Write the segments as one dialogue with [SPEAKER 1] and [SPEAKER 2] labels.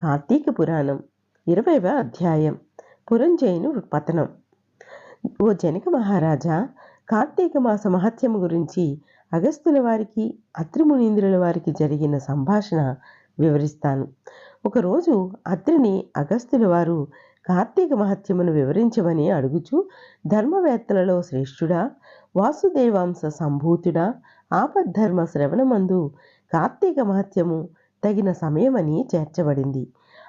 [SPEAKER 1] కార్తీక పురాణం 20వ అధ్యాయం. పురంజయుని పతనం. ఓ జనక మహారాజా, కార్తీక మాస మహత్యము గురించి అగస్త్యుల వారికి అత్రి మునీంద్రుల వారికి జరిగిన సంభాషణ వివరిస్తాను. ఒకరోజు అత్రిని అగస్త్యుల వారు కార్తీక మహత్యమును వివరించమని అడుగుచూ, ధర్మవేత్తలలో శ్రేష్ఠుడా, వాసుదేవాంశ సంభూతుడా, ఆపద్ధర్మ శ్రవణమందు కార్తీక మహత్యము తగిన సమయమని చేర్చబడింది.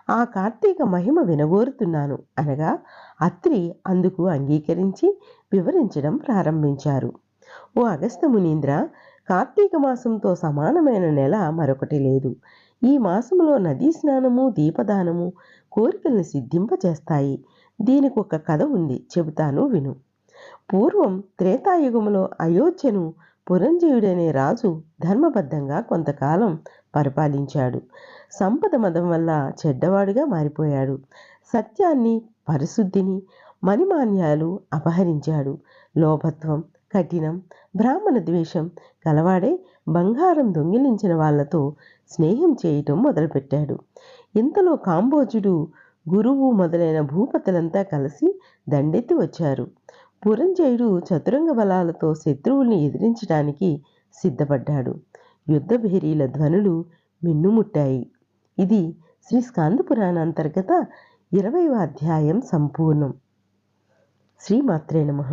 [SPEAKER 1] ఆ కార్తీక మహిమ వినగోరుతున్నాను అనగా అత్రి అందుకు అంగీకరించి వివరించడం ప్రారంభించారు. ఓ అగస్త్య మునీంద్ర, కార్తీక మాసంతో సమానమైన నెల మరొకటి లేదు. ఈ మాసంలో నదీ స్నానము, దీపదానము కోరికల్ని సిద్ధింపచేస్తాయి. దీనికి ఒక కథ ఉంది, చెబుతాను విను. పూర్వం త్రేతాయుగములో అయోధ్యను పురంజయుడనే రాజు ధర్మబద్ధంగా కొంతకాలం పరిపాలించాడు. సంపద మదం వల్ల చెడ్డవాడుగా మారిపోయాడు. సత్యాన్ని, పరిశుద్ధిని, మణిమాన్యాలు అపహరించాడు. లోభత్వం, కఠినం, బ్రాహ్మణ ద్వేషం కలవాడే బంగారం దొంగిలించిన వాళ్లతో స్నేహం చేయటం మొదలుపెట్టాడు. ఇంతలో కాంబోజుడు, గురువు మొదలైన భూపతులంతా కలిసి దండెత్తి వచ్చారు. పురంజయుడు చతురంగ బలాలతో శత్రువుల్ని ఎదిరించడానికి సిద్ధపడ్డాడు. యుద్ధభేరీల ధ్వనులు మిన్నుముట్టాయి. ఇది శ్రీ స్కాంద పురాణ అంతర్గత 20వ అధ్యాయం సంపూర్ణం. శ్రీమాత్రే నమః.